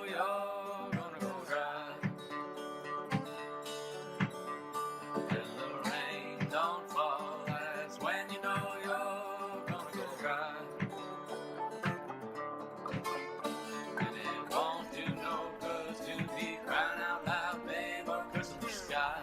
you're gonna go dry. Till the rain don't fall, that's when you know you're gonna go dry. And it won't do no good to be crying out loud, babe, or cursing the sky.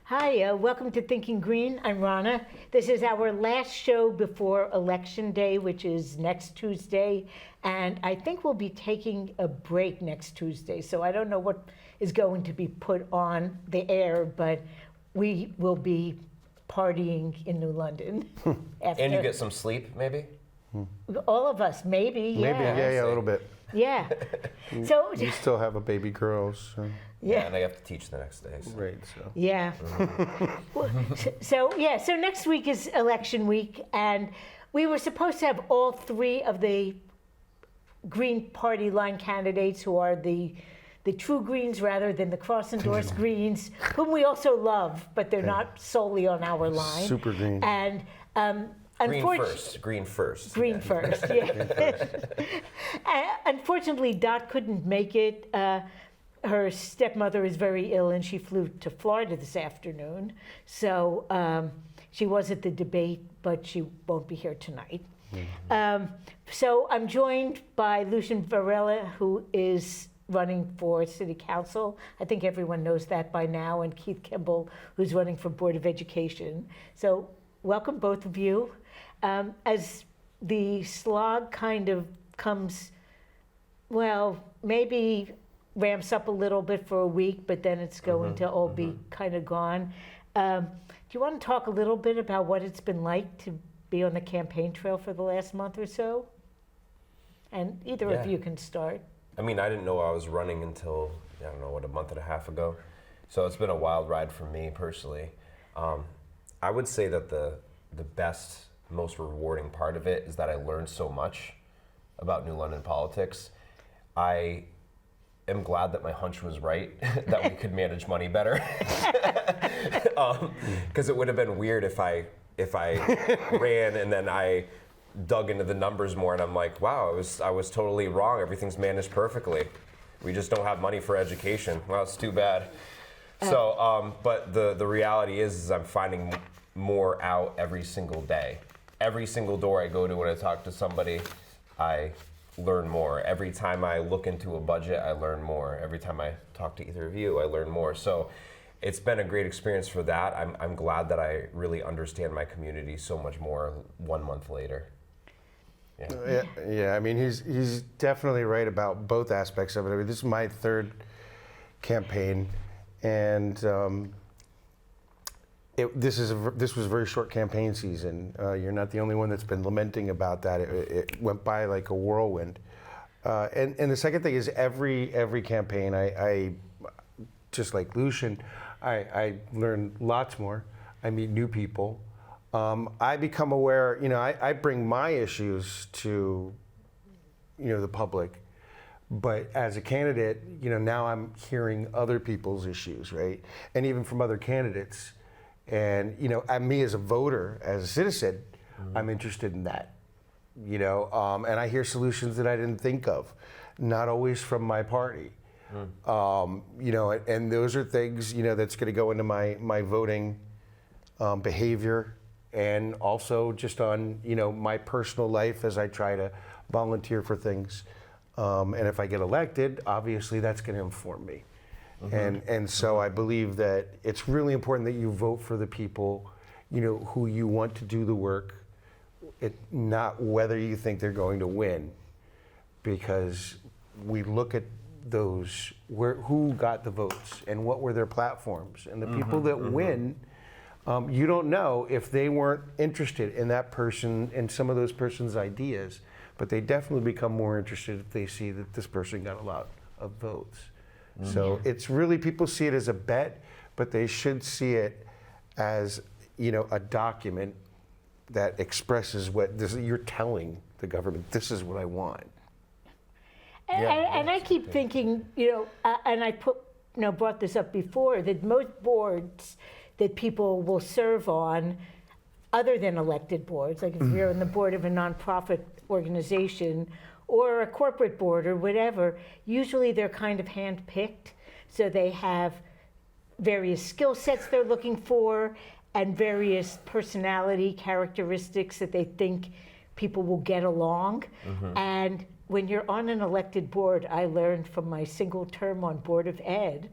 Hi, welcome to Thinking Green. I'm Rana. This is our last show before Election Day, which is next Tuesday. And I think we'll be taking a break next Tuesday. So I don't know what is going to be put on the air, but we will be partying in New London. After. And you get some sleep, maybe? All of us, maybe, yeah. Maybe, yeah, a little bit. Yeah. So, You still have a baby girl, so. Yeah, and I have to teach the next day. So. Right, so. yeah. So next week is election week, and we were supposed to have all three of the Green Party line candidates who are the true Greens rather than the cross-endorsed Greens, whom we also love, but they're not solely on our line. Super green. And Green first. Green first, yeah. Unfortunately, Dot couldn't make it. Her stepmother is very ill, and she flew to Florida this afternoon. So she was at the debate, but she won't be here tonight. So I'm joined by Lucian Varela, who is running for city council. I think everyone knows that by now, and Keith Kimball, who's running for Board of Education. So welcome, both of you. As the slog kind of comes, well, maybe ramps up a little bit for a week, but then it's going to all be kind of gone. Do you want to talk a little bit about what it's been like to be on the campaign trail for the last month or so? And either of you can start. I mean, I didn't know I was running until, a month and a half ago. So it's been a wild ride for me personally. I would say that the best, most rewarding part of it is that I learned so much about New London politics. I am glad that my hunch was right, that we could manage money better. Because it would have been weird if I ran and then I dug into the numbers more and I'm like, wow, I was totally wrong. Everything's managed perfectly. We just don't have money for education. Well, it's too bad. So, but the reality is I'm finding more out every single day. Every single door I go to when I talk to somebody, I learn more. Every time I look into a budget, I learn more. Every time I talk to either of you, I learn more. So it's been a great experience for that. I'm glad that I really understand my community so much more 1 month later. Yeah, I mean, he's definitely right about both aspects of it. I mean, this is my third campaign, and this was a very short campaign season. You're not the only one that's been lamenting about that. It went by like a whirlwind. And the second thing is every campaign, I just like Lucian, I learn lots more. I meet new people. I become aware, I bring my issues to, the public. But as a candidate, now I'm hearing other people's issues, right? And even from other candidates. And, me as a voter, as a citizen, I'm interested in that, and I hear solutions that I didn't think of, not always from my party. And those are things, that's going to go into my voting behavior, and also just on, my personal life as I try to volunteer for things. And if I get elected, obviously that's going to inform me. And so I believe that it's really important that you vote for the people, who you want to do the work, not whether you think they're going to win. Because we look at those, who got the votes and what were their platforms. And the people that win, you don't know if they weren't interested in that person and some of those person's ideas, but they definitely become more interested if they see that this person got a lot of votes. So it's really, people see it as a bet, but they should see it as, a document that expresses you're telling the government, this is what I want. And I keep thinking, and I brought this up before, that most boards that people will serve on, other than elected boards, like if you're on the board of a nonprofit organization or a corporate board or whatever, usually they're kind of hand-picked. So they have various skill sets they're looking for and various personality characteristics that they think people will get along. And when you're on an elected board, I learned from my single term on Board of Ed,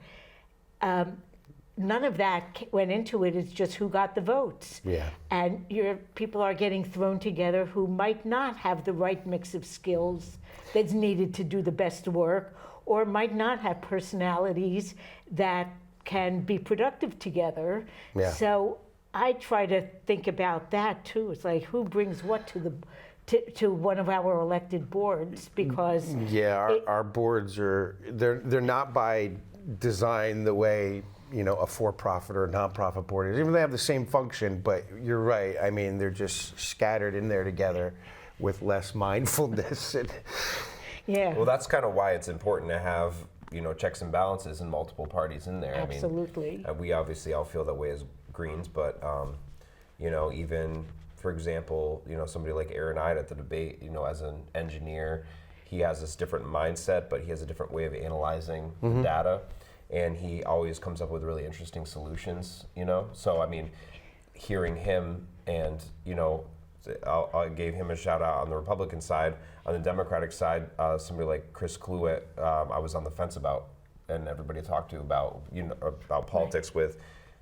none of that went into it. It's just who got the votes. Yeah. And your people are getting thrown together who might not have the right mix of skills that's needed to do the best work, or might not have personalities that can be productive together. Yeah. So I try to think about that too. It's like who brings what to one of our elected boards, because Yeah, our boards they're not by design the way, you know, a for-profit or a nonprofit board is. Even though they have the same function, but you're right. I mean, they're just scattered in there together with less mindfulness. yeah, Well, that's kind of why it's important to have, you know, checks and balances and multiple parties in there. absolutely. I mean, we obviously all feel that way as Greens, but you know, even for example, you know, somebody like Aaron Ide at the debate, you know, as an engineer, he has this different mindset, but he has a different way of analyzing the data, and he always comes up with really interesting solutions, you know. So I mean, hearing him, and you know, I gave him a shout out on the Republican side. On the Democratic side, somebody like Chris Cluett, I was on the fence about, and everybody I talked to about, you know, about politics with.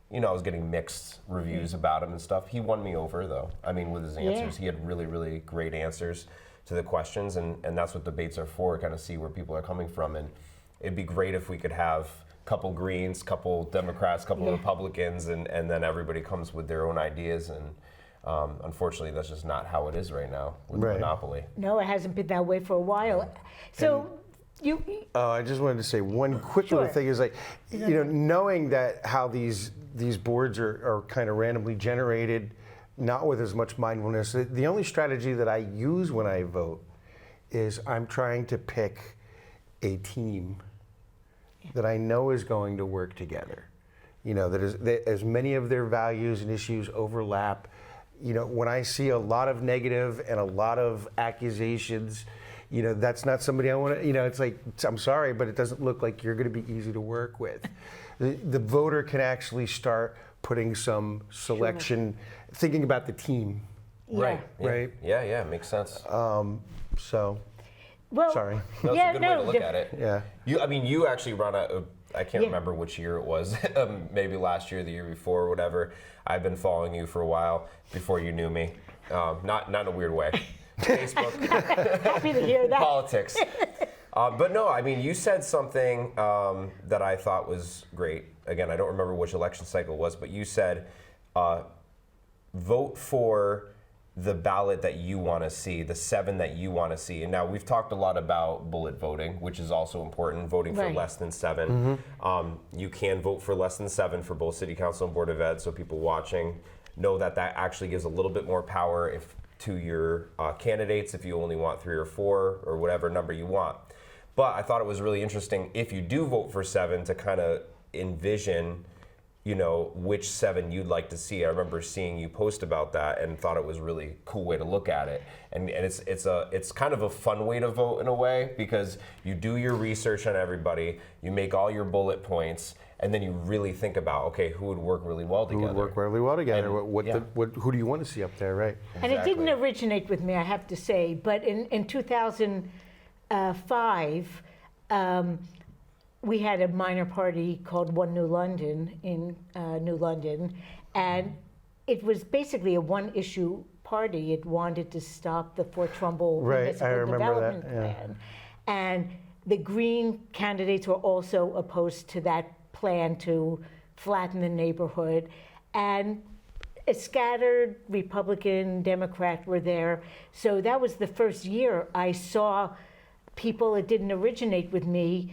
You know, I was getting mixed reviews about him and stuff. He won me over, though. I mean, with his answers. He had really, really great answers to the questions, and that's what debates are for, kind of see where people are coming from. And it'd be great if we could have a couple Greens, couple Democrats, couple Republicans, and then everybody comes with their own ideas. And unfortunately, that's just not how it is right now with the monopoly. No, it hasn't been that way for a while. So I just wanted to say one quick little thing is, like, you know, knowing that how these boards are kind of randomly generated, not with as much mindfulness. The only strategy that I use when I vote is I'm trying to pick a team that I know is going to work together. You know, that as many of their values and issues overlap. You know, when I see a lot of negative and a lot of accusations, you know, that's not somebody I want to, you know, it's like, I'm sorry, but it doesn't look like you're going to be easy to work with. The voter can actually start putting some selection, thinking about the team. Right. Right. Yeah, makes sense. So, well, sorry. That's a good way to look at it. Yeah. You actually run I can't remember which year it was, maybe last year, the year before, or whatever. I've been following you for a while before you knew me. Not in a weird way. Facebook. happy to hear that. Politics. But no, I mean, you said something that I thought was great. Again, I don't remember which election cycle it was, but you said vote for the ballot that you want to see, the 7 that you want to see. And now we've talked a lot about bullet voting, which is also important, voting for less than 7. You can vote for less than 7 for both City Council and Board of Ed, so people watching know that that actually gives a little bit more power to your candidates if you only want 3 or 4 or whatever number you want. But I thought it was really interesting, if you do vote for 7, to kind of envision, you know, which 7 you'd like to see. I remember seeing you post about that and thought it was a really cool way to look at it. And it's kind of a fun way to vote in a way, because you do your research on everybody, you make all your bullet points, and then you really think about, okay, who would work really well together? Who would work really well together? And, Who do you want to see up there, right? And it didn't originate with me, I have to say, but in 2005, we had a minor party called One New London in New London, and it was basically a one-issue party. It wanted to stop the Fort Trumbull Municipal Development Plan. And the Green candidates were also opposed to that plan to flatten the neighborhood. And a scattered Republican, Democrat were there. So that was the first year I saw people, it didn't originate with me,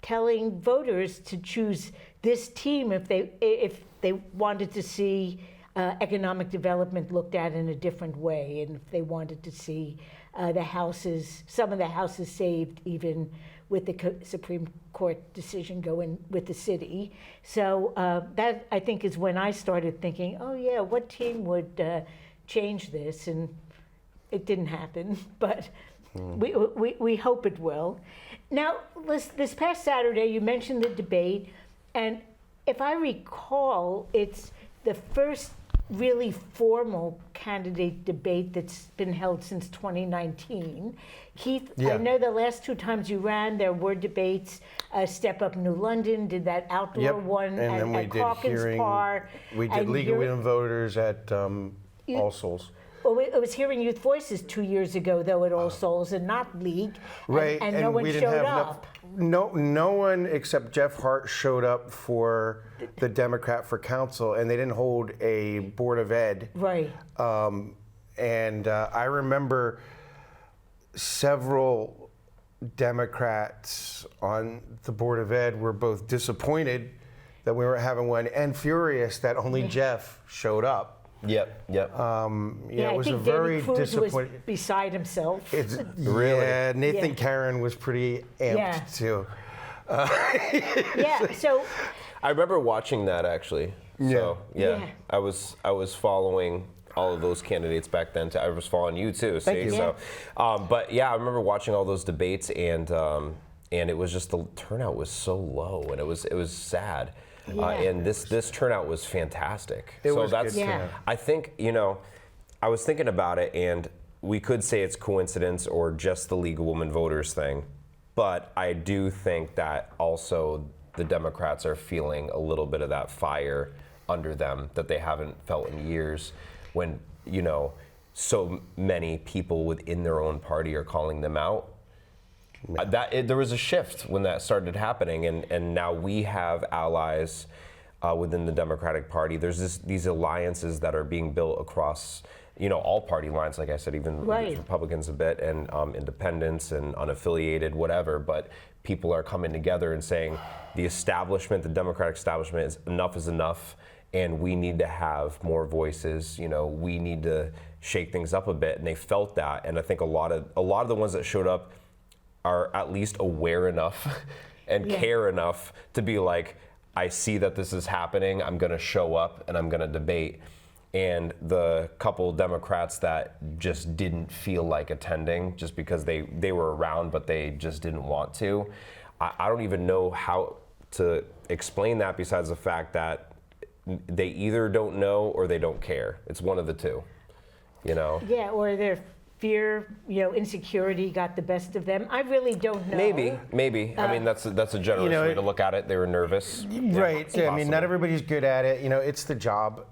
telling voters to choose this team if they wanted to see economic development looked at in a different way, and if they wanted to see some of the houses saved, even with the Supreme Court decision going with the city. So that, I think, is when I started thinking, oh yeah, what team would change this? And it didn't happen, but we hope it will. Now, this past Saturday, you mentioned the debate, and if I recall, it's the first really formal candidate debate that's been held since 2019. Keith, Yeah. I know the last 2 times you ran, there were debates. Step Up New London did that outdoor Yep. one And then we at did Hawkins hearing. Park. We did and League of hearing- Women Voters at All Souls. Well, it was Hearing Youth Voices 2 years ago, though, at All Souls, and not League. Right, And no one we didn't showed have up. no one except Jeff Hart showed up for the Democrat for council, and they didn't hold a Board of Ed. Right. I remember several Democrats on the Board of Ed were both disappointed that we weren't having one and furious that only Jeff showed up. Yep. Yeah, it was I a think very David Cruz was disappointing. beside himself. Really? Yeah, Nathan Yeah. Karen was pretty amped Yeah. too. Yeah, so I remember watching that actually. So Yeah. I was following all of those candidates back then. I was following you too. Thank you. So, but yeah, I remember watching all those debates, and it was just the turnout was so low, and it was sad. Yeah. And this turnout was fantastic. It so was that's good turnout. I think I was thinking about it, and we could say it's coincidence or just the League of Women Voters thing, but I do think that also the Democrats are feeling a little bit of that fire under them that they haven't felt in years, when so many people within their own party are calling them out. There was a shift when that started happening, and now we have allies within the Democratic Party. There's these alliances that are being built across all party lines, like I said, even Right. Republicans a bit, and independents and unaffiliated, whatever. But people are coming together and saying the establishment, the Democratic establishment, is enough, and we need to have more voices. We need to shake things up a bit, and they felt that. And I think a lot of the ones that showed up are at least aware enough and Yeah. care enough to be like, I see that this is happening, I'm gonna show up and I'm gonna debate. And the couple Democrats that just didn't feel like attending just because they were around but they just didn't want to, I don't even know how to explain that besides the fact that they either don't know or they don't care. It's one of the two, yeah, or their fear, insecurity got the best of them. I really don't know. Maybe. I mean, that's a generous way to look at it. They were nervous. Right. it's Yeah, I mean, possible. not everybody's good at it. It's the job.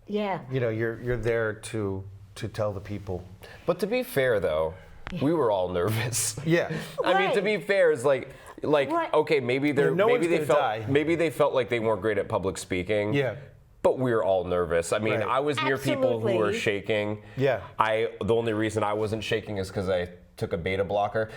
Yeah. You're there to tell the people. But to be fair, though, we were all nervous. Yeah. I mean, to be fair, it's like Right. okay, maybe no one's they gonna felt die. maybe they felt like they weren't great at public speaking. Yeah. But we were all nervous. I mean, Right. I was near people who were Absolutely. shaking. Yeah. The only reason I wasn't shaking is because I took a beta blocker.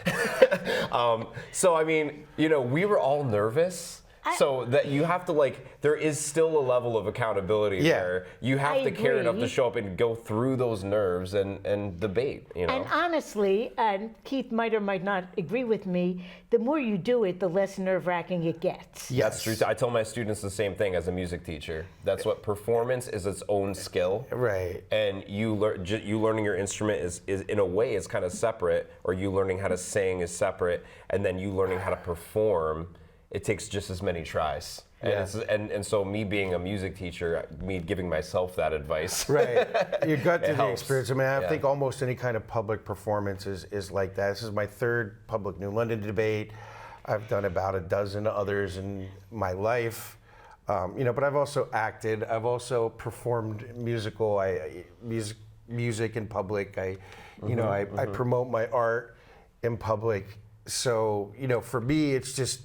So I mean, we were all nervous. So that you have to there is still a level of accountability Yeah. there. You have I to care enough to agree. show up and go through those nerves and debate. And honestly, and Keith might or might not agree with me, the more you do it, the less nerve-wracking it gets. That's true. I tell my students the same thing as a music teacher. That's what performance is, its own skill. Right. And you learning your instrument is in a way is kind of separate, or you learning how to sing is separate, and then you learning how to perform, it takes just as many tries. Yeah. And so me being a music teacher, me giving myself that advice. Right. You got to It the helps. experience. I mean, I Yeah. think almost any kind of public performance is like that. This is my third public New London debate. I've done about a dozen others in my life. But I've also acted. I've also performed music in public. I promote my art in public. So, for me, it's just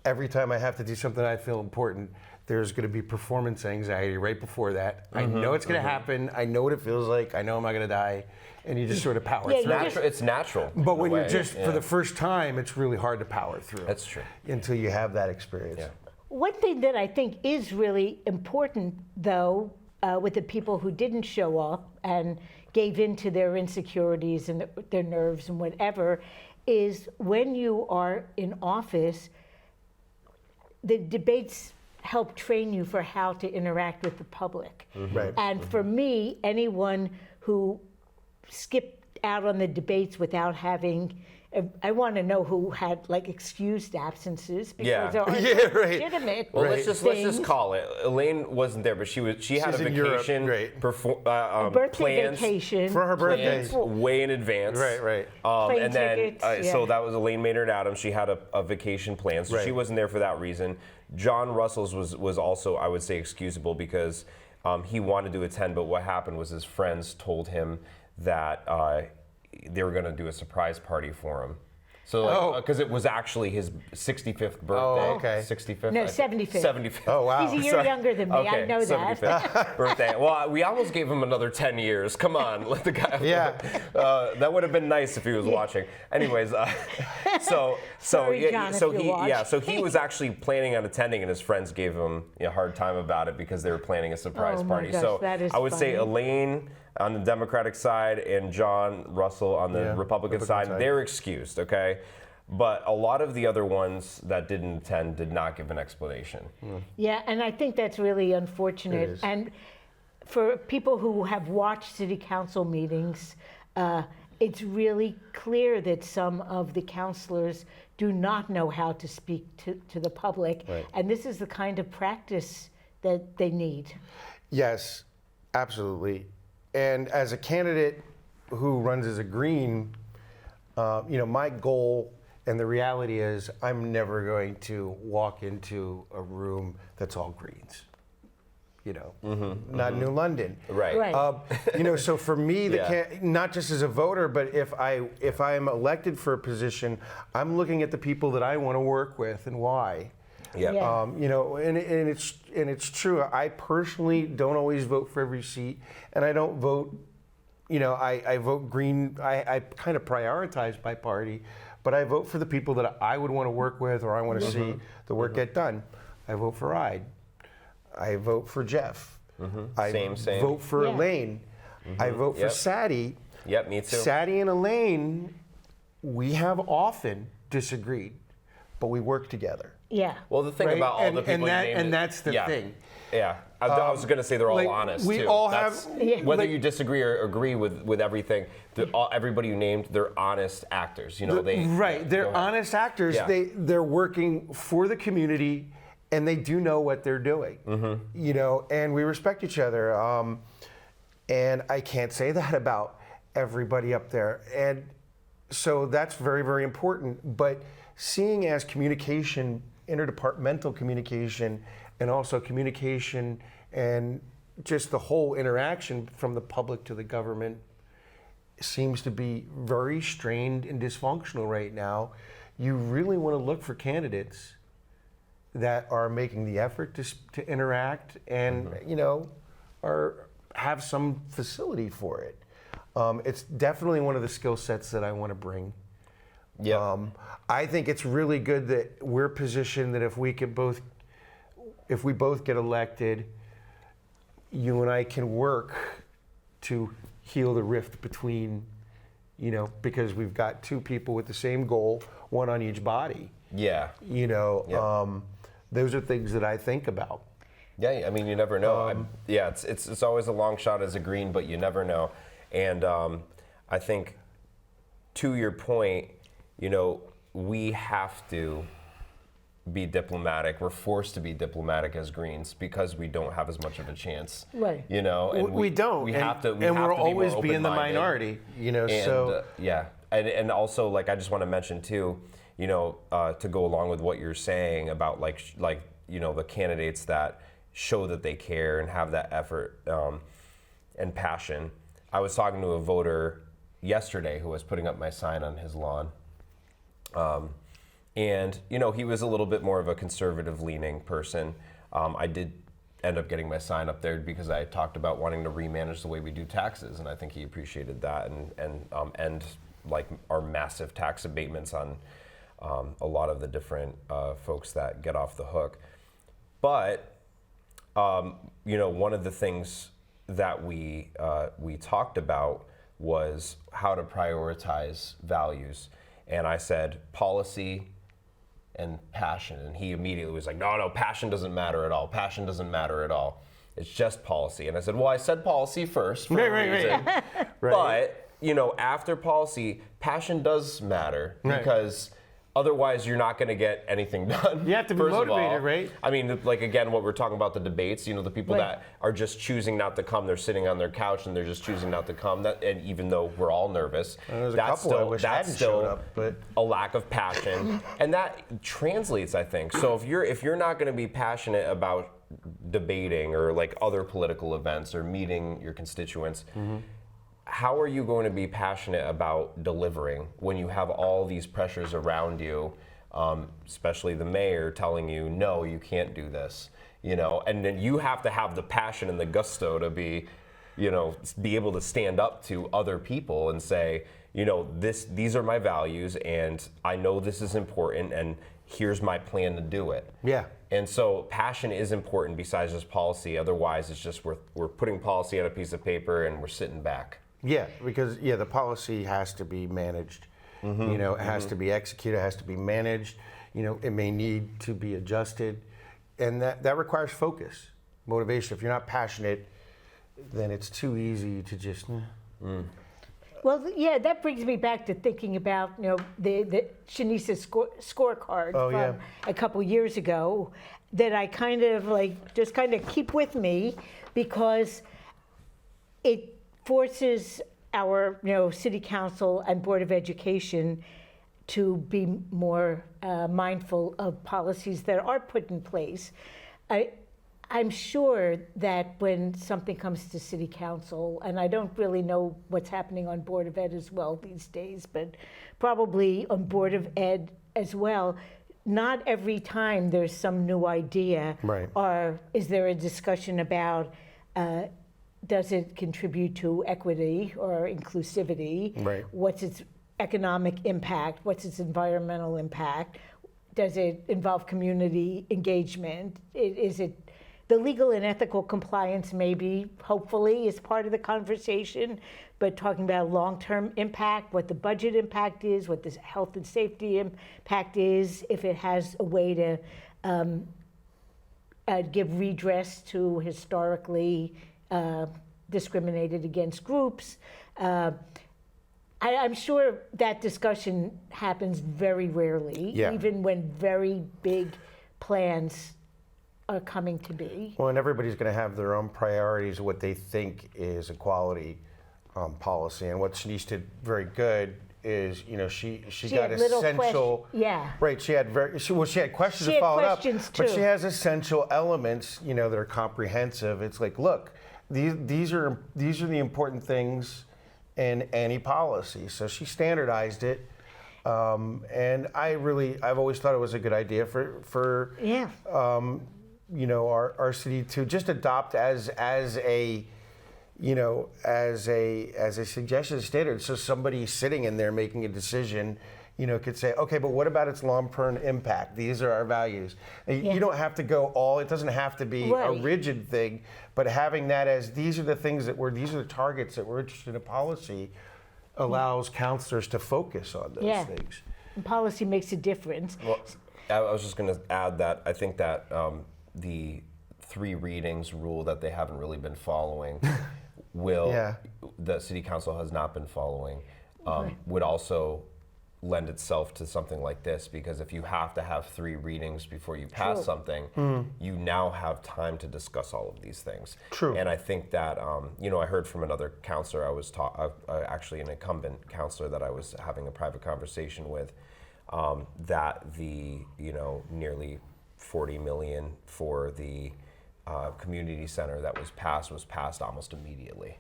every time I have to do something I feel important, there's going to be performance anxiety right before that. I know it's going to happen. I know what it feels like. I know I'm not going to die. And you just sort of power Yeah, you through. just- It's natural. But in a when you're way. just, Yeah. for the first time, it's really hard to power through. That's true. Until you have that experience. Yeah. One thing that I think is really important, though, with the people who didn't show up and gave in to their insecurities and their nerves and whatever, is when you are in office, the debates help train you for how to interact with the public. Right. And for me, anyone who skipped out on the debates without having. I want to know who had like excused absences because Yeah. there are Yeah, right. legitimate. Well, Right. let's just call it. Elaine wasn't there, but she had She's a in Europe, vacation, right. birthday plans vacation For her birthday. way in advance. Right. Plane And then, tickets, so yeah. that was Elaine Maynard Adams. She had a vacation plan, so she Right. wasn't there for that reason. John Russell's was also, I would say, excusable because he wanted to attend, but what happened was his friends told him that they were going to do a surprise party for him. So, because it was actually his 65th birthday. Oh, okay. 65th? No, I think. 75th. 75th. Oh, wow. He's a year Sorry. younger than me. Okay, I know that. 75th birthday. Well, we almost gave him another 10 years. Come on, let the guy. Yeah. That would have been nice if he was watching. Anyways, Sorry, John, if so you he, watch. so he was actually planning on attending, and his friends gave him a hard time about it because they were planning a surprise Oh, my party. gosh, so that is I would say funny. Elaine on the Democratic side and John Russell on the Yeah, Republican side, they're excused. Okay. But a lot of the other ones that didn't attend did not give an explanation. Yeah, and I think that's really unfortunate. It is. And for people who have watched city council meetings, it's really clear that some of the councilors do not know how to speak to the public. Right. And this is the kind of practice that they need. Yes, absolutely. And as a candidate who runs as a Green, my goal and the reality is I'm never going to walk into a room that's all Greens. Not New London. Right. Right. So for me, Yeah. not just as a voter, but if I am elected for a position, I'm looking at the people that I want to work with and why. Yeah. Yeah. And it's true. I personally don't always vote for every seat, and I don't vote. I vote Green. I kind of prioritize by party, but I vote for the people that I would want to work with or I want to see the work get done. I vote for Ide. I vote for Jeff. I Same. vote for Yeah. Elaine. I vote for Yep. Sadie. Yep, me too. Sadie and Elaine, we have often disagreed, but we work together. Yeah. Well, the thing Right? about all the people you named, and that's the yeah. thing. Yeah, I was going to say they're all like, honest we too. all That's- have- Yeah. whether like- you disagree or agree with everything. Everybody you named, they're honest actors. They Right, they're go ahead. honest actors. Yeah. They're working for the community, and they do know what they're doing. And we respect each other. And I can't say that about everybody up there. And so that's very, very important. But seeing as communication, interdepartmental communication, and also communication and just the whole interaction from the public to the government seems to be very strained and dysfunctional right now. You really want to look for candidates that are making the effort to interact and have some facility for it. It's definitely one of the skill sets that I want to bring. Yeah. I think it's really good that we're positioned that if we both get elected, you and I can work to heal the rift between, because we've got two people with the same goal, one on each body. Yeah. Those are things that I think about. Yeah, I mean, you never know. It's always a long shot as a Green, but you never know. And I think, to your point, we have to be diplomatic. We're forced to be diplomatic as Greens because we don't have as much of a chance. Right. And we don't. We and, have to. We and have we'll to always be be in the open-minded. minority. And, So and also, I just want to mention too, to go along with what you're saying about the candidates that show that they care and have that effort and passion. I was talking to a voter yesterday who was putting up my sign on his lawn. And he was a little bit more of a conservative-leaning person. I did end up getting my sign up there because I talked about wanting to remanage the way we do taxes, and I think he appreciated that and end our massive tax abatements on a lot of the different folks that get off the hook. But one of the things that we talked about was how to prioritize values, and I said policy and passion, and he immediately was like, no, passion doesn't matter at all. Passion doesn't matter at all. It's just policy. And I said, well, I said policy first for a reason. Right. after policy, passion does matter Right. because otherwise you're not going to get anything done. You have to be first of all. motivated, right? I mean, like, again, what we're talking about, the debates, the people Right. that are just choosing not to come, they're sitting on their couch and they're just choosing not to come. And even though we're all nervous, There's a that's couple I still, wish that's hadn't still showed up, but a lack of passion. And that translates, I think. So if you're not going to be passionate about debating or like other political events or meeting your constituents, how are you going to be passionate about delivering when you have all these pressures around you, especially the mayor telling you, no, you can't do this, and then you have to have the passion and the gusto to be able to stand up to other people and say, these are my values and I know this is important and here's my plan to do it. Yeah. And so passion is important besides just policy. Otherwise, it's just we're putting policy on a piece of paper and we're sitting back. Yeah, because the policy has to be managed. It has to be executed, it has to be managed. It may need to be adjusted, and that requires focus, motivation. If you're not passionate, then it's too easy to just. Well, yeah, that brings me back to thinking about the Shanisa scorecard Oh, from yeah. a couple years ago that I kind of keep with me because it forces our city council and board of education to be more mindful of policies that are put in place. I'm sure that when something comes to city council, and I don't really know what's happening on Board of Ed as well these days, but probably on Board of Ed as well, not every time there's some new idea, Right. or is there a discussion about does it contribute to equity or inclusivity? Right. What's its economic impact? What's its environmental impact? Does it involve community engagement? Is it the legal and ethical compliance? Maybe, hopefully, is part of the conversation, but talking about long-term impact, what the budget impact is, what the health and safety impact is, if it has a way to give redress to historically discriminated against groups. I'm sure that discussion happens very rarely, Yeah. even when very big plans are coming to be. Well, and everybody's going to have their own priorities, what they think is a quality policy. And what Shanice did very good is, she got had little essential. yeah. Right. She had she had questions She to had follow up, questions, but too. she has essential elements, that are comprehensive. It's like, look, these are the important things in any policy. So she standardized it. And I've always thought it was a good idea for Yeah. our city to just adopt as a suggestion standard. So somebody sitting in there making a decision, could say, okay, but what about its long-term impact? These are our values. And Yeah. you don't have to go it doesn't have to be a Right. rigid thing, but having that as these are the things these are the targets that we're interested in policy allows counselors to focus on those Yeah. things. And policy makes a difference. Well, I was just going to add that I think that the 3 readings rule that they haven't really been following Yeah. the city council has not been following, would also lend itself to something like this, because if you have to have 3 readings before you pass True. something, you now have time to discuss all of these things. True. And I think that, I heard from another counselor, actually an incumbent counselor that I was having a private conversation with, that the, nearly 40 million for the community center that was passed almost immediately.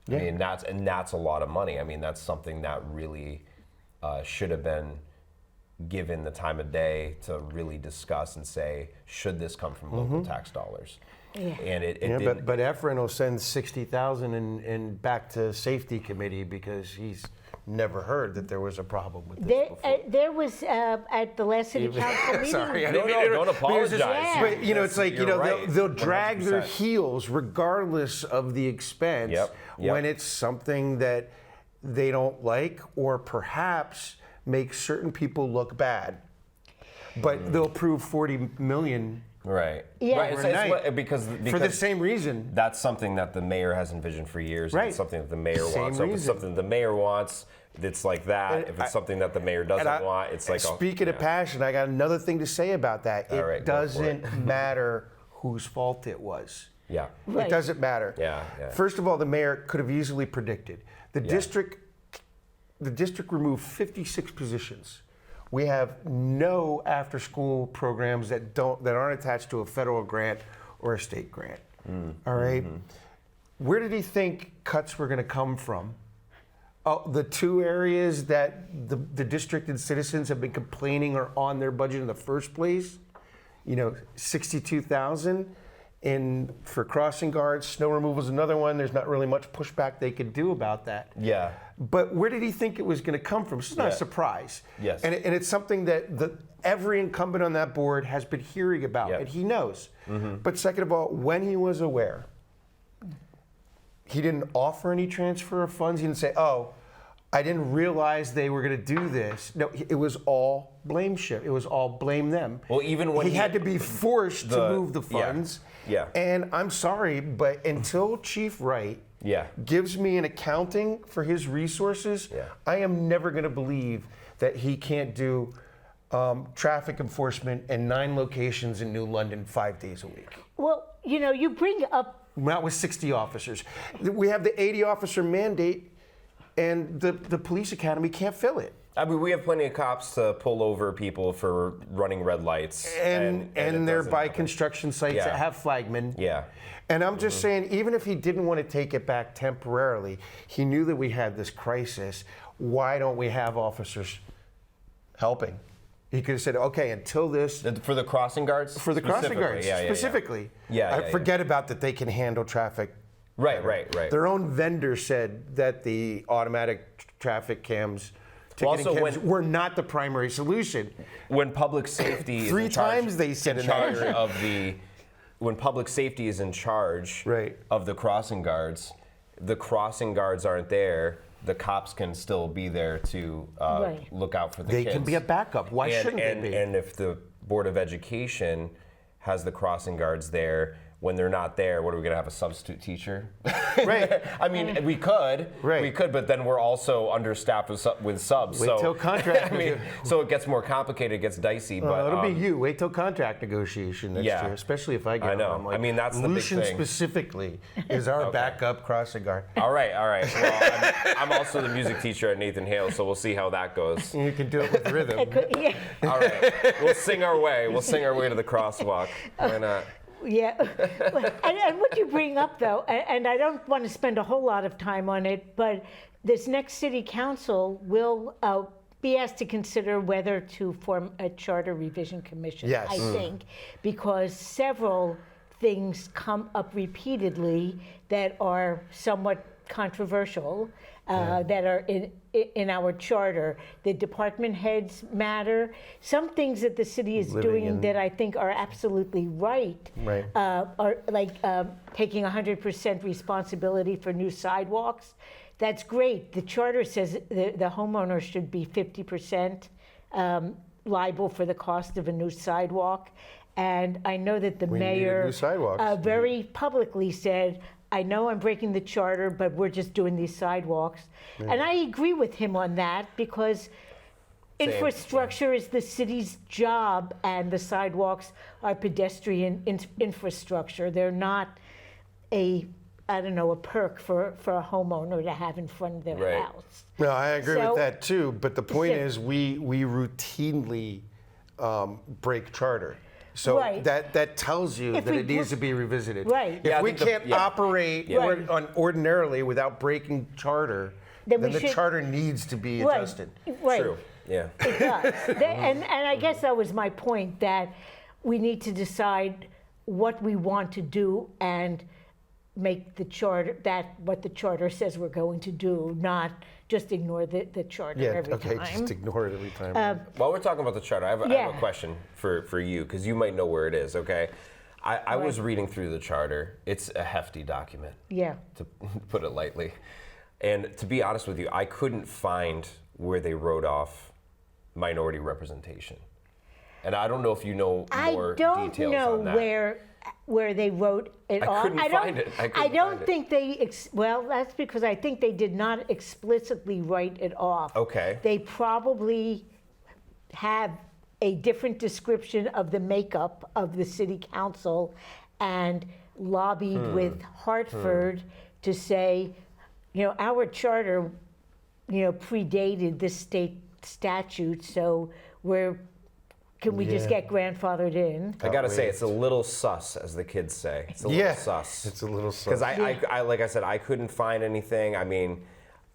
Yeah. I mean, that's a lot of money. I mean, that's something that really should have been given the time of day to really discuss and say, should this come from local tax dollars? Yeah. And it Yeah, didn't. but Efren will send 60,000 in back to safety committee because he's never heard that there was a problem with this before. There was at the last city council meeting. Sorry, I No, didn't mean to don't interrupt. apologize. Yeah. But it's like You're right. they'll drag their 100%. heels regardless of the expense Yep. when it's something that they don't like or perhaps make certain people look bad. But they'll approve 40 million Right. Yeah. Right. Overnight. Because For the same reason. that's something that the mayor has envisioned for years. and Right. It's something that the mayor Same wants. So if it's reason. something the mayor wants, it's like that. And If it's something that the mayor doesn't want, it's like. Speaking of passion, I got another thing to say about that. All right, It go for it. doesn't matter whose fault it was. Yeah. Right. It doesn't matter. Yeah. First of all, the mayor could have easily predicted. The district removed 56 positions. We have no after-school programs that aren't attached to a federal grant or a state grant. All right? Where did he think cuts were going to come from? Oh, the two areas that the district and citizens have been complaining are on their budget in the first place. 62,000 for crossing guards. Snow removal is another one. There's not really much pushback they could do about that. Yeah. But where did he think it was going to come from? It's not a surprise. Yes. And it's something that every incumbent on that board has been hearing about, and he knows. But second of all, when he was aware, he didn't offer any transfer of funds. He didn't say, "Oh, I didn't realize they were going to do this." No, it was all blame shift. It was all blame them. Well, even when he had to be forced to move the funds. Yeah. And I'm sorry, but until Chief Wright gives me an accounting for his resources, I am never going to believe that he can't do traffic enforcement in 9 locations in New London 5 days a week. Well, you bring up. Not with 60 officers. We have the 80 officer mandate, and the police academy can't fill it. I mean, we have plenty of cops to pull over people for running red lights. And it they're doesn't by happen. construction sites that have flagmen. Yeah. And I'm just saying, even if he didn't want to take it back temporarily, he knew that we had this crisis. Why don't we have officers helping? He could have said, okay, until this. For the crossing guards? For the crossing guards, Yeah. specifically. Yeah. I forget about that they can handle traffic. Right. Their own vendor said that the automatic traffic cams, ticketing Also, cams, were not the primary solution. When public safety is 3 in charge, times they said in that. When public safety is in charge Right. of the crossing guards aren't there. The cops can still be there to look out for the kids. They can be a backup. Why shouldn't they be? And if the Board of Education has the crossing guards there, when they're not there, what are we going to have, a substitute teacher? Right. I mean, we could. Right. We could, but then we're also understaffed with subs. Wait till contract. So it gets more complicated, it gets dicey. But it'll be you. Wait till contract negotiation next year, especially if I get I know. on. I mean, that's the big Lucian thing. specifically is our backup crossing guard. All right. Well, I'm also the music teacher at Nathan Hale, so we'll see how that goes. You can do it with rhythm. Yeah. All right. We'll sing our way. We'll sing our way to the crosswalk. Why not? Yeah. and what you bring up, though, and I don't want to spend a whole lot of time on it, but this next city council will be asked to consider whether to form a charter revision commission, Yes. I think, because several things come up repeatedly that are somewhat controversial, that are in our charter. The department heads matter. Some things that the city is doing that I think are absolutely right. Right. Are like taking 100% responsibility for new sidewalks. That's great. The charter says the homeowner should be 50% liable for the cost of a new sidewalk. And I know that the We need mayor new sidewalks. very publicly said, I know I'm breaking the charter, but we're just doing these sidewalks. And I agree with him on that because infrastructure is the city's job and the sidewalks are pedestrian infrastructure. They're not a perk for a homeowner to have in front of their house. No, I agree So- with that too. But the point So- is, we routinely break charter. So Right. that tells you If that we it needs bro- to be revisited. Right. If Yeah, I we think the- can't yeah. operate Right. ordinarily without breaking charter, Then then we the should- charter needs to be Right. adjusted. Right. True. Yeah. It does. And I guess that was my point, that we need to decide what we want to do and make the charter, what the charter says we're going to do, not just ignore the charter Yeah. every Okay. time. Just ignore it every time. While we're talking about the charter, I have a Yeah. question for you, because you might know where it is, okay? I was reading through the charter. It's a hefty document, Yeah. to put it lightly. And to be honest with you, I couldn't find where they wrote off minority representation. And I don't know if you know more I don't details know on that. where they wrote it I off. couldn't find it. I don't think they. Well, that's because I think they did not explicitly write it off. Okay. They probably have a different description of the makeup of the city council, and lobbied with Hartford to say, our charter, predated this state statute, so can we just get grandfathered in? I gotta say, it's a little sus, as the kids say. It's a little sus. It's a little sus. Because I, like I said, I couldn't find anything. I mean,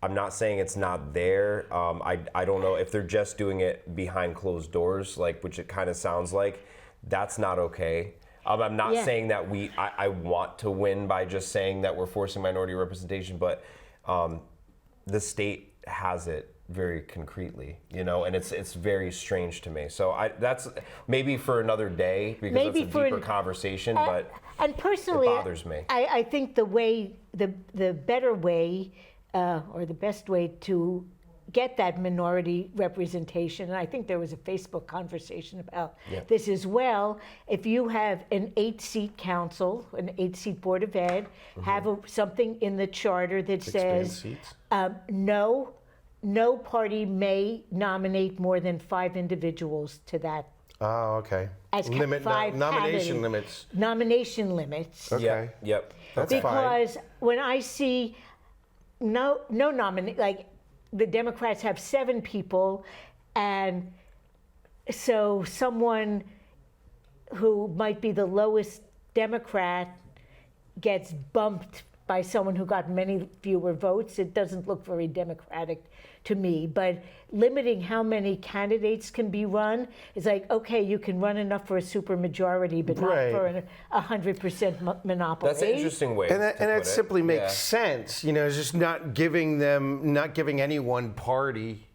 I'm not saying it's not there. I don't know if they're just doing it behind closed doors, which it kind of sounds like. That's not okay. I'm not saying that I want to win by just saying that we're forcing minority representation, but the state has it very concretely, and it's very strange to me. So that's maybe for another day, because Maybe that's a for deeper conversation, but and personally, it bothers me. I think the better way, or the best way to get that minority representation, and I think there was a Facebook conversation about this as well. If you have an 8-seat council, an 8-seat board of ed, have something in the charter that says no party may nominate more than 5 individuals to that. Oh, okay. As nomination candidates. limits. Nomination limits. Okay. Yep. That's fine. Because when I see no nominate, the Democrats have 7 people, and so someone who might be the lowest Democrat gets bumped by someone who got many fewer votes. It doesn't look very democratic to me. But limiting how many candidates can be run is okay, you can run enough for a supermajority, but not for a 100% monopoly. That's an interesting way. And that to put it. simply makes sense. It's just not giving any one party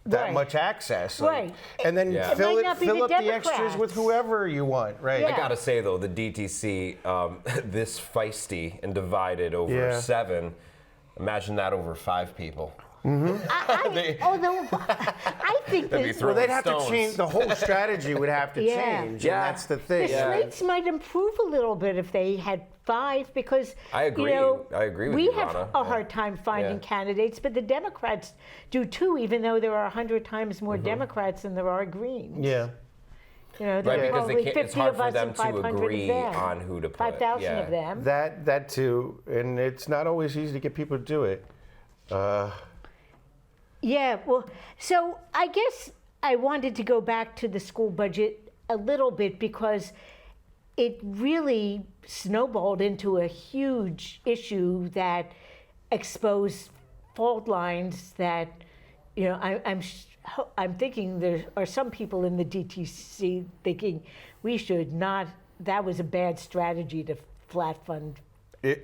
that much access. Right. And then It fill might not be the up the extras Democrats. with whoever you want, right? Yeah. I gotta say though, the DTC, this feisty and divided over 7. Imagine that over 5 people. Although I think They'd be this, throwing They'd have stones. to change. The whole strategy would have to change. Yeah. And that's the thing. the slates might improve a little bit if they had 5, because I agree. I agree with we you, have Rana. a hard time finding candidates, but the Democrats do too, even though there are 100 times more Democrats than there are Greens. Yeah. There Right, are because probably it's 50 hard of for us them and to 500 agree of them. on who to put. 5,000 of them. That too, and it's not always easy to get people to do it. Yeah, well, so I guess I wanted to go back to the school budget a little bit, because it really snowballed into a huge issue that exposed fault lines that, I'm thinking there are some people in the DTC thinking we should not, that was a bad strategy to flat fund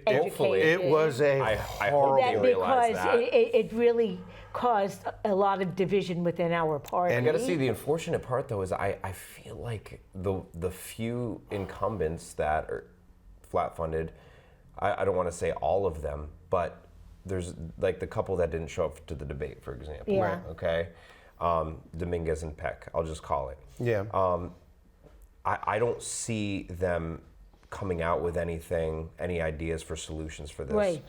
Hopefully. It was a I hope horrible. they realize because that. it really caused a lot of division within our party. I gotta see, the unfortunate part though is I feel like the few incumbents that are flat funded, I don't want to say all of them, but there's the couple that didn't show up to the debate, for example. Yeah. Okay. Dominguez and Peck, I'll just call it. Yeah. I don't see them coming out with any ideas for solutions for this. Right.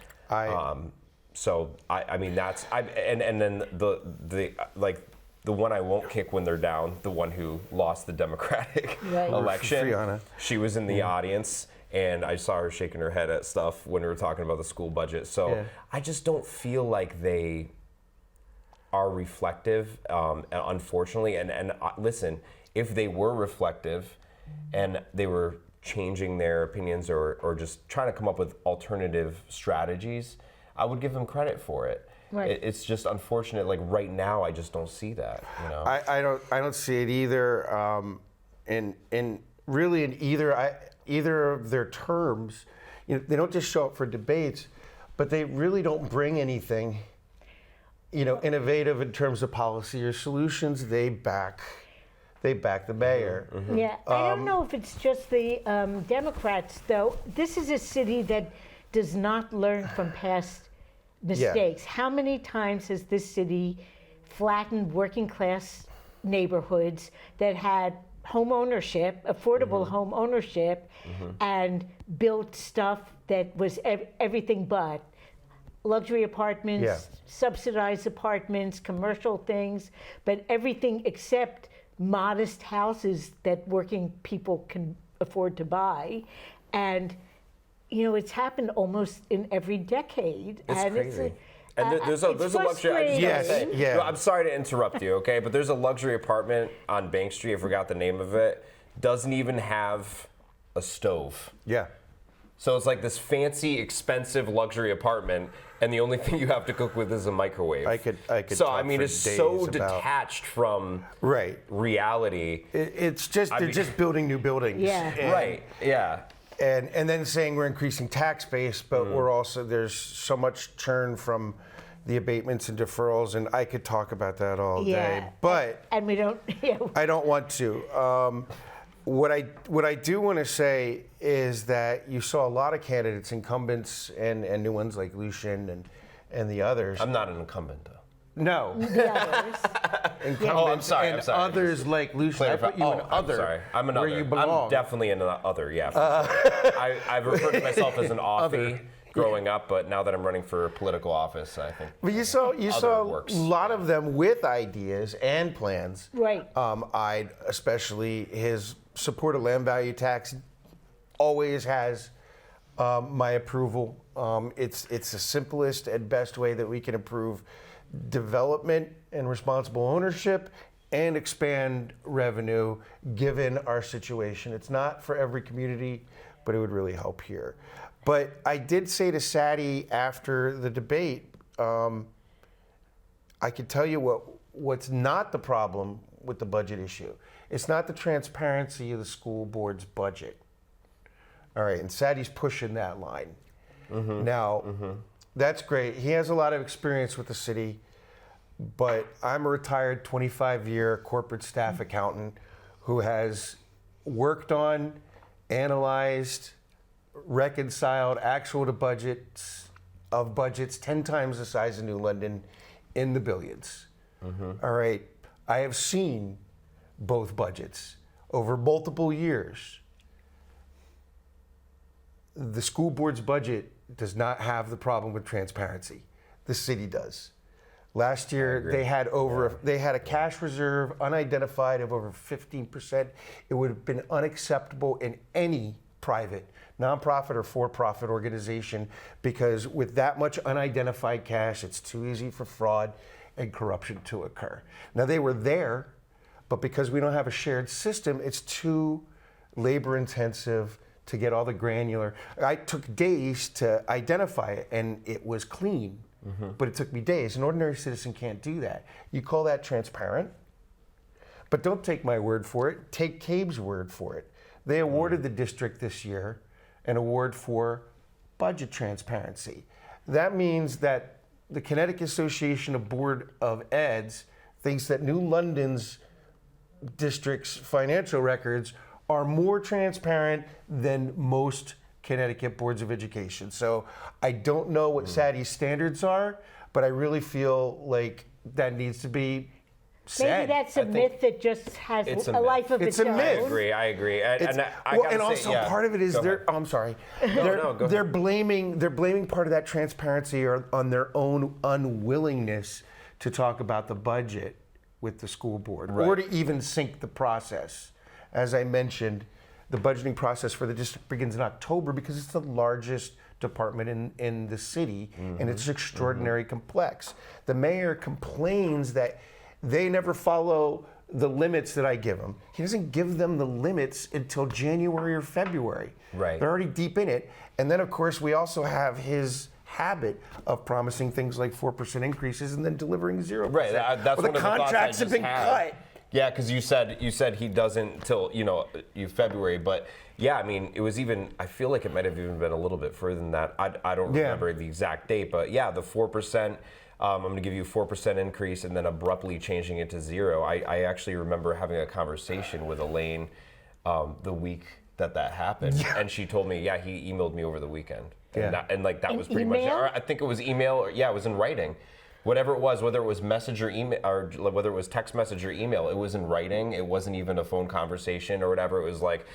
So I mean that's and then the one I won't kick when they're down, the one who lost the Democratic election. Friana. She was in the audience, and I saw her shaking her head at stuff when we were talking about the school budget. So I just don't feel like they are reflective, unfortunately. And listen, if they were reflective and they were changing their opinions or just trying to come up with alternative strategies, I would give them credit for it. Right. It's just unfortunate. Right now, I just don't see that. I don't see it either. In either of their terms, they don't just show up for debates, but they really don't bring anything, innovative in terms of policy or solutions. They back the mayor. Mm-hmm. Yeah, I don't know if it's just the Democrats, though. This is a city that does not learn from past mistakes. How many times has this city flattened working class neighborhoods that had home ownership, affordable home ownership, and built stuff that was everything but luxury apartments, Yeah. subsidized apartments, commercial things, but everything except modest houses that working people can afford to buy. And, it's happened almost in every decade. It's and crazy. It's And there's a luxury. I just Yes, gotta say, yeah. I'm sorry to interrupt you, okay? But there's a luxury apartment on Bank Street. I forgot the name of it. Doesn't even have a stove. Yeah. So it's like this fancy, expensive luxury apartment, and the only thing you have to cook with is a microwave. I could So talk I mean, for it's days so about- detached from Right. reality. It's just they're just building new buildings. Yeah. And- Right. Yeah. And then saying we're increasing tax base, but we're also there's so much churn from the abatements and deferrals, and I could talk about that all day. But and we don't. Yeah. I don't want to. What I do want to say is that you saw a lot of candidates, incumbents and new ones like Lucian and the others. I'm not an incumbent, though. No. The others. Incumbents Oh, I'm sorry, and I'm sorry. others like Lucian. I put you in I'm other. sorry. I'm an other. Where you belong. I'm definitely an other, yeah. For sure. I've referred to myself as an offie growing up, but now that I'm running for political office, I think. But you saw a works. lot of them with ideas and plans. Right. I'd especially his support of land value tax always has my approval. It's the simplest and best way that we can improve development and responsible ownership and expand revenue given our situation. It's not for every community, but it would really help here. But I did say to Sadie after the debate, I could tell you what's not the problem with the budget issue. It's not the transparency of the school board's budget. All right, and Sadie's pushing that line. Now, that's great. He has a lot of experience with the city, but I'm a retired 25-year corporate staff accountant who has worked on, analyzed, reconciled actual to budgets 10 times the size of New London in the billions. All right, I have seen both budgets over multiple years. The school board's budget does not have the problem with transparency. The city does. Last year they had a cash reserve unidentified of over 15%. It would have been unacceptable in any private, nonprofit or for-profit organization because with that much unidentified cash, it's too easy for fraud and corruption to occur. Now they were there, but because we don't have a shared system, it's too labor intensive to get all the granular. I took days to identify it and it was clean, but it took me days. An ordinary citizen can't do that. You call that transparent? But don't take my word for it, take CABE's word for it. They awarded the district this year an award for budget transparency. That means that the Connecticut Association of Board of Eds thinks that New London's district's financial records are more transparent than most Connecticut boards of education. So I don't know what Sadie's standards are, but I really feel like that needs to be said. Maybe that's a myth that just has It's a a myth. life of It's its a own. myth. I agree. And I Well, gotta and say, also yeah. part of it is Go they're. ahead. Oh, I'm sorry. No, go they're ahead. blaming part of that transparency on their own unwillingness to talk about the budget with the school board or to even sync the process. As I mentioned, the budgeting process for the district begins in October because it's the largest department in the city and it's extraordinarily complex. The mayor complains that they never follow the limits that I give them. He doesn't give them the limits until January or February. Right. They're already deep in it. And then, of course, we also have his habit of promising things like 4% increases and then delivering 0%. Right. That's well, one the of the thoughts I contracts have just been had. cut. Yeah, because you said he doesn't till February, but yeah, I mean it was even. I feel like it might have even been a little bit further than that. I don't remember the exact date, but yeah, the 4%. I'm going to give you a 4% increase and then abruptly changing it to 0. I actually remember having a conversation with Elaine the week that happened, and she told me, yeah, he emailed me over the weekend, and that was pretty much it. email? Or I think it was email, or yeah, it was in writing. whatever it was, whether it was message or email, or whether it was text message or email, it was in writing. It wasn't even a phone conversation or whatever. It was like,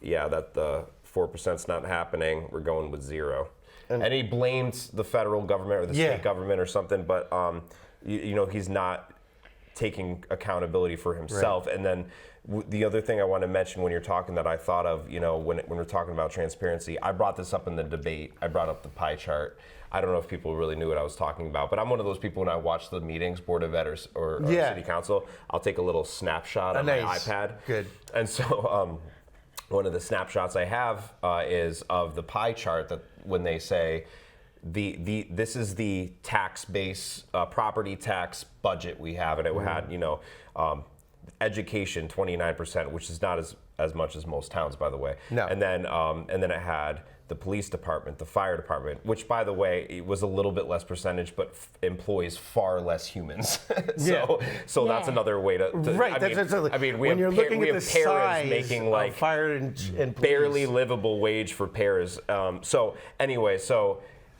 yeah, that the 4%'s not happening. We're going with 0. And he blamed the federal government or the state government or something, but he's not taking accountability for himself. Right. And then the other thing I want to mention when you're talking that I thought of, when we're talking about transparency, I brought this up in the debate. I brought up the pie chart. I don't know if people really knew what I was talking about, but I'm one of those people when I watch the meetings, Board of Ed or City Council, I'll take a little snapshot on my iPad. Good. And so one of the snapshots I have is of the pie chart that when they say, this is the tax base, property tax budget we have, and it had, education 29%, which is not as much as most towns, by the way. No. And then it had the police department, the fire department, which, by the way, it was a little bit less percentage, but employs far less humans. So that's another way to right. We when you're looking at the size making like fire and barely livable wage for paras. So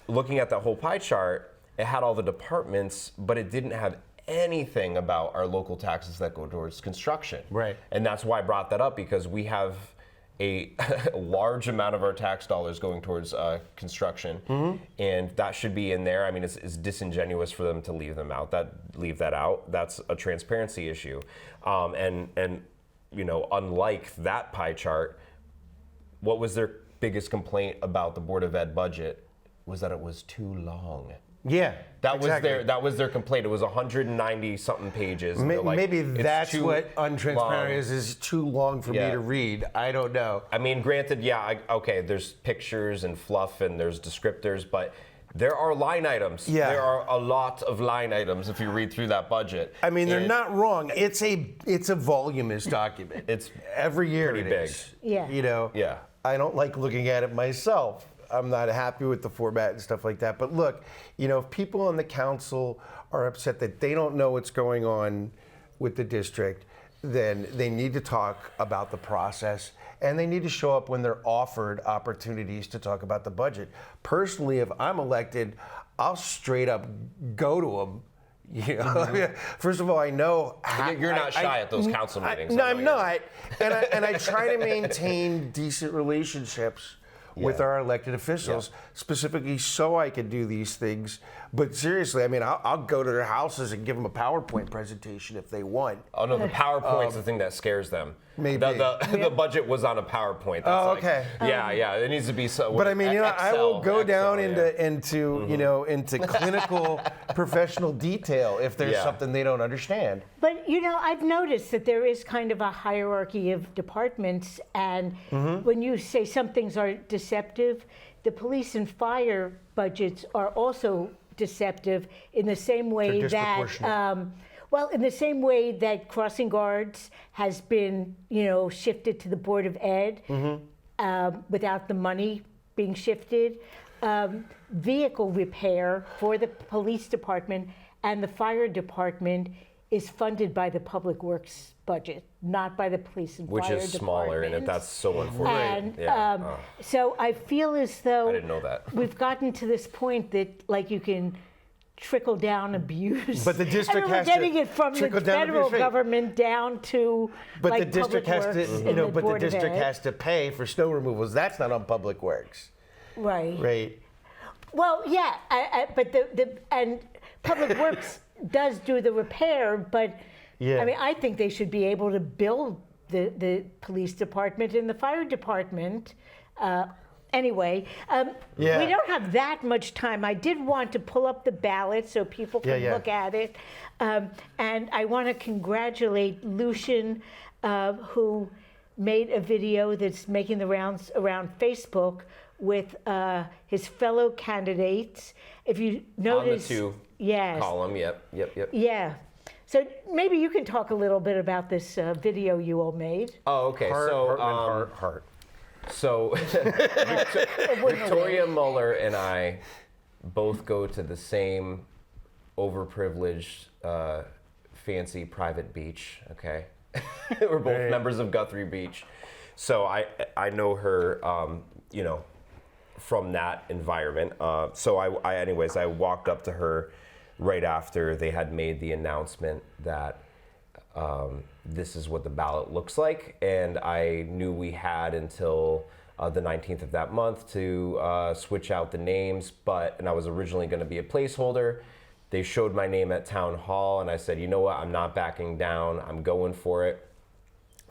looking at that whole pie chart, it had all the departments, but it didn't have anything about our local taxes that go towards construction. Right. And that's why I brought that up, because we have a large amount of our tax dollars going towards construction, and that should be in there. I mean, it's disingenuous for them to leave that out. That's a transparency issue, and unlike that pie chart, what was their biggest complaint about the Board of Ed budget was that it was too long. Yeah, that was their complaint. It was 190 something pages. Maybe that's what untransparent is too long for me to read. I don't know. I mean, granted, okay, there's pictures and fluff and there's descriptors, but there are line items. Yeah. There are a lot of line items if you read through that budget. I mean, they're not wrong. It's a voluminous document. It's every year pretty big. Yeah. Yeah. I don't like looking at it myself. I'm not happy with the format and stuff like that. But look, if people on the council are upset that they don't know what's going on with the district, then they need to talk about the process, and they need to show up when they're offered opportunities to talk about the budget. Personally, if I'm elected, I'll straight up go to them. First of all, I know you're not shy at those council meetings. No, I'm not, and I try to maintain decent relationships with our elected officials, specifically so I can do these things. But seriously, I mean, I'll go to their houses and give them a PowerPoint presentation if they want. Oh no, the PowerPoint's the thing that scares them. Maybe. The budget was on a PowerPoint. That's okay. Yeah, it needs to be so. But I mean, Excel, I will go down into into clinical professional detail if there's something they don't understand. But I've noticed that there is kind of a hierarchy of departments, and when you say some things are deceptive, the police and fire budgets are also deceptive in the same way that in the same way that crossing guards has been shifted to the Board of Ed without the money being shifted. Vehicle repair for the police department and the fire department is funded by the Public Works budget, not by the police and fire department. Which is smaller, and that's so unfortunate. And so I feel as though I didn't know that. We've gotten to this point that you can trickle down abuse. But the district we're getting it from the federal government down to the district has to, but the district has to pay for snow removals. That's not on Public Works. Right. Right. Well, yeah, but and Public Works does do the repair, but I mean, I think they should be able to bill the police department and the fire department. Anyway, we don't have that much time. I did want to pull up the ballot so people can look at it. And I want to congratulate Lucian, who made a video that's making the rounds around Facebook with his fellow candidates. If you notice, on the 2 column, yep. Yeah. So maybe you can talk a little bit about this video you all made. Oh, okay. Heart. So Victoria Muller and I both go to the same overprivileged, fancy private beach. Okay, we're both members of Guthrie Beach, so I know her, from that environment. So I walked up to her right after they had made the announcement that this is what the ballot looks like, and I knew we had until the 19th of that month to switch out the names, and I was originally going to be a placeholder. They showed my name at town hall, and I said, you know what, I'm not backing down, I'm going for it.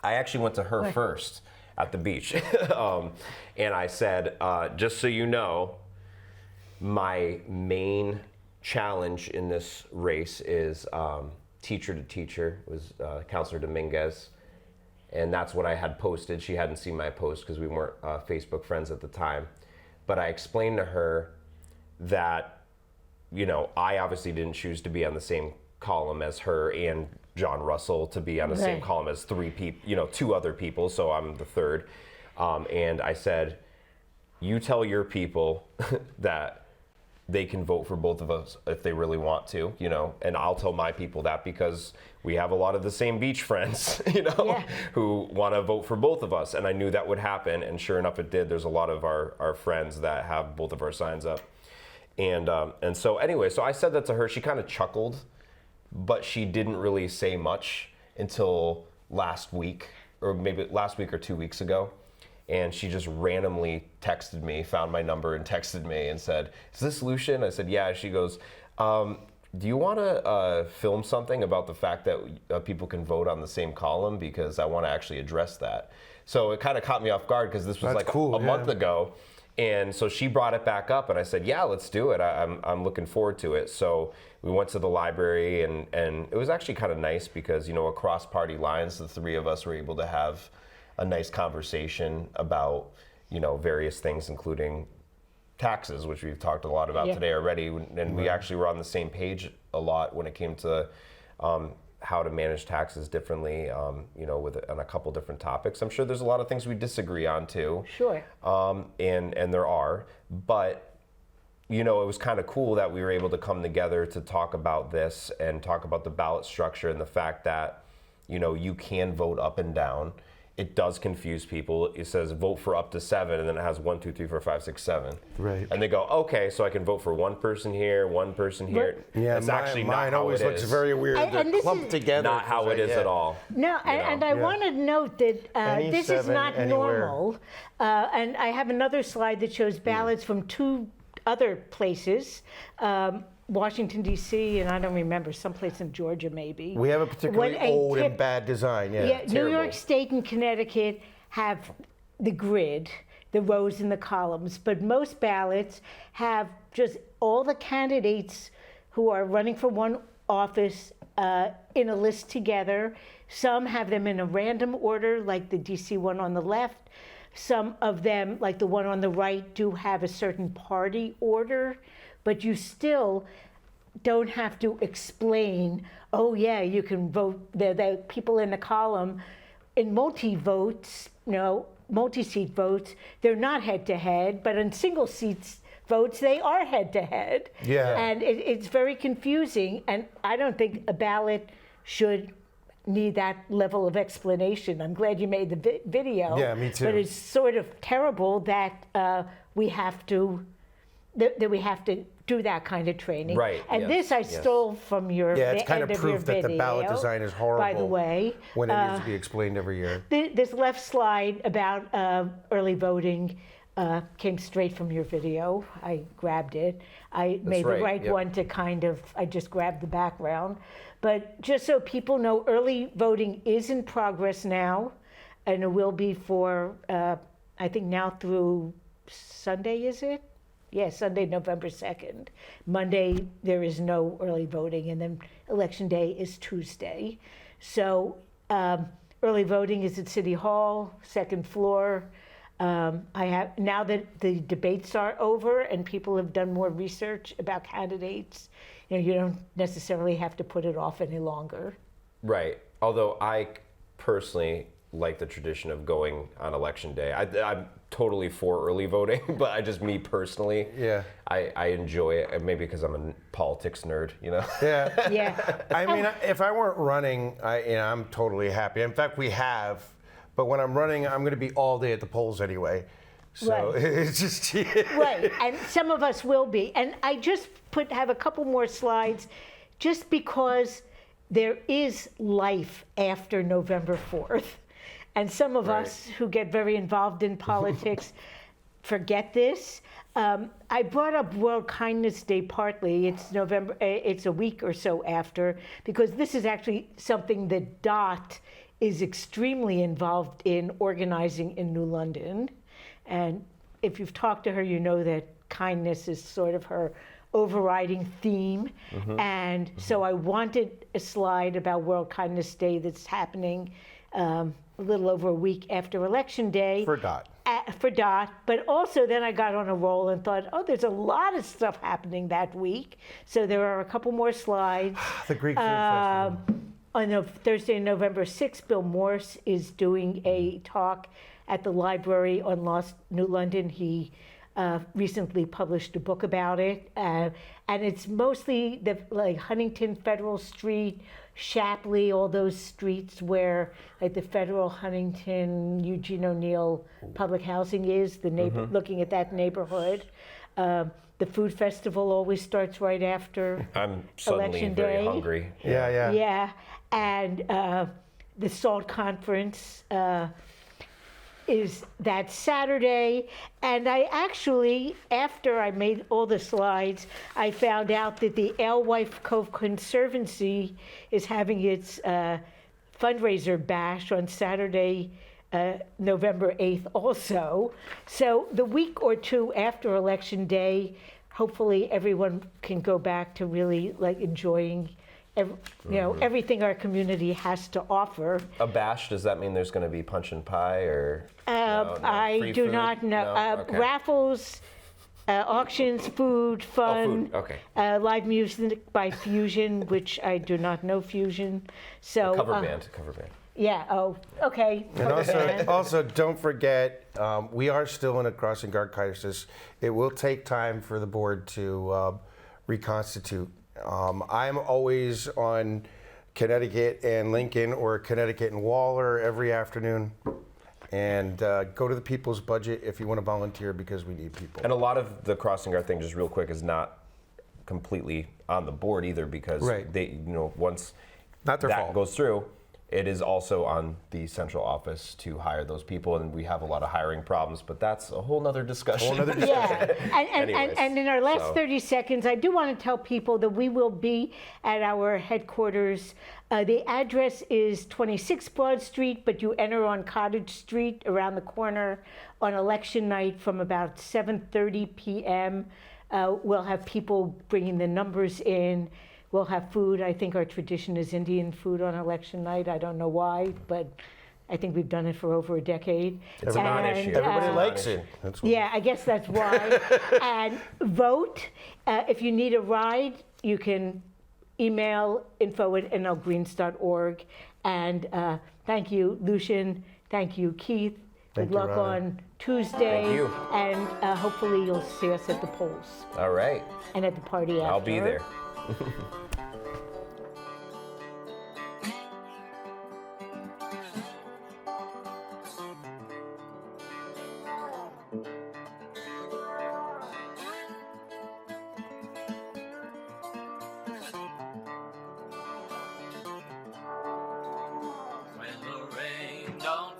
I actually went to her first at the beach, and I said, just so you know, my main challenge in this race is teacher to teacher. It was Counselor Dominguez, and that's what I had posted. She hadn't seen my post because we weren't Facebook friends at the time, but I explained to her that, you know, I obviously didn't choose to be on the same column as her and John Russell, to be on the same column as three people, you know, two other people, so I'm the third. And I said, you tell your people that they can vote for both of us if they really want to, you know, and I'll tell my people that because we have a lot of the same beach friends, you know, who want to vote for both of us. And I knew that would happen, and sure enough it did. There's a lot of our friends that have both of our signs up. And so anyway, so I said that to her. She kind of chuckled, but she didn't really say much until last week, or maybe last week or 2 weeks ago. And she just randomly texted me, found my number and texted me and said, is this Lucian? I said, yeah. She goes, do you want to film something about the fact that people can vote on the same column? Because I want to actually address that. So it kind of caught me off guard because this was like a month ago. And so she brought it back up, and I said, yeah, let's do it. I'm looking forward to it. So we went to the library, and it was actually kind of nice because, you know, across party lines, the three of us were able to have a nice conversation about, you know, various things, including taxes, which we've talked a lot about today already. And we actually were on the same page a lot when it came to how to manage taxes differently, you know, on a couple different topics. I'm sure there's a lot of things we disagree on too. Sure. And there are, but you know, it was kind of cool that we were able to come together to talk about this and talk about the ballot structure and the fact that, you know, you can vote up and down. It does confuse people. It says vote for up to 7, and then it has 1, 2, 3, 4, 5, 6, 7. Right. And they go, okay, so I can vote for one person here, one person here. Yeah, it's actually mine not always how it looks is. very weird. And They're this clumped is together. Not how it is at all. No, and I want to note that this is 7 not anywhere. normal. And I have another slide that shows ballots from two other places, Washington, D.C., and I don't remember, someplace in Georgia maybe. We have a particularly old and bad design. Yeah, New York State and Connecticut have the grid, the rows and the columns, but most ballots have just all the candidates who are running for one office in a list together. Some have them in a random order, like the DC one on the left. Some of them, like the one on the right, do have a certain party order, but you still don't have to explain, oh yeah, you can vote, the people in the column in multi-votes, multi-seat votes, they're not head-to-head, but in single seats votes, they are head-to-head. Yeah. And it's very confusing, and I don't think a ballot should need that level of explanation. I'm glad you made the video. Yeah, me too. But it's sort of terrible that we have to do that kind of training. Right, And yes, this I yes. stole from your Yeah, it's kind end of of your proof that the ballot video, design is horrible. by the way. When it needs to be explained every year. This left slide about early voting came straight from your video. I grabbed it. I made the right, right yep. one to I just grabbed the background. But just so people know, early voting is in progress now, and it will be for, I think now through Sunday, is it? Yeah, Sunday, November 2nd. Monday, there is no early voting, and then Election Day is Tuesday. So early voting is at City Hall, second floor. I have, now that the debates are over and people have done more research about candidates, you don't necessarily have to put it off any longer. Right. Although I personally like the tradition of going on Election Day. I'm totally for early voting, but me personally, Yeah. I enjoy it. Maybe because I'm a politics nerd, Yeah. Yeah. I mean, if I weren't running, I'm totally happy. In fact, we have, but when I'm running, I'm going to be all day at the polls anyway. So Right. it's just Right, and some of us will be. And I just have a couple more slides, just because there is life after November 4th. And some of us who get very involved in politics forget this. I brought up World Kindness Day partly. It's November. It's a week or so after, because this is actually something that Dot is extremely involved in organizing in New London. And if you've talked to her, you know that kindness is sort of her overriding theme. And so I wanted a slide about World Kindness Day that's happening a little over a week after Election Day. for Dot. For Dot, but also then I got on a roll and thought, oh, there's a lot of stuff happening that week. So there are a couple more slides. The Greek Food Festival. On Thursday, November 6th, Bill Morse is doing a talk at the library on Lost New London. He recently published a book about it, and it's mostly like Huntington, Federal Street, Shapley, all those streets where like the Federal, Huntington, Eugene O'Neill public housing is, the looking at that neighborhood. The food festival always starts right after I'm suddenly Election very Day. hungry. Yeah. Yeah, and the SALT conference is that Saturday. And I actually, after I made all the slides, I found out that the Alewife Cove Conservancy is having its fundraiser bash on Saturday, November 8th also. So the week or two after Election Day, hopefully everyone can go back to really like enjoying everything our community has to offer. A bash, does that mean there's going to be punch and pie or? No, I free do food? not know. No? Okay. Raffles, auctions, food, fun, food, okay. Live music by Fusion, which I do not know Fusion. So Cover band. Yeah. Oh, okay. And also, don't forget, we are still in a crossing guard crisis. It will take time for the board to reconstitute. I'm always on Connecticut and Lincoln or Connecticut and Waller every afternoon. And go to the People's Budget if you want to volunteer, because we need people. And a lot of the crossing guard thing, just real quick, is not completely on the board either, because they, once Not their that fault. goes through, it is also on the central office to hire those people, and we have a lot of hiring problems, but that's a whole nother discussion. Yeah, Anyways, and in our last so- 30 seconds, I do want to tell people that we will be at our headquarters. The address is 26 Broad Street, but you enter on Cottage Street around the corner on election night from about 7:30 p.m. We'll have people bringing the numbers in. We'll have food. I think our tradition is Indian food on election night. I don't know why, but I think we've done it for over a decade. It's a non-issue. Everybody It's a likes non-issue. it. That's what Yeah, I guess that's why. And vote. If you need a ride, you can email info@nlgreens.org. And thank you, Lucian. Thank you, Keith. Thank Good you, luck Rhonda. on Tuesday. Thank you. And hopefully you'll see us at the polls All right. and at the party after. I'll be there. When the rain don't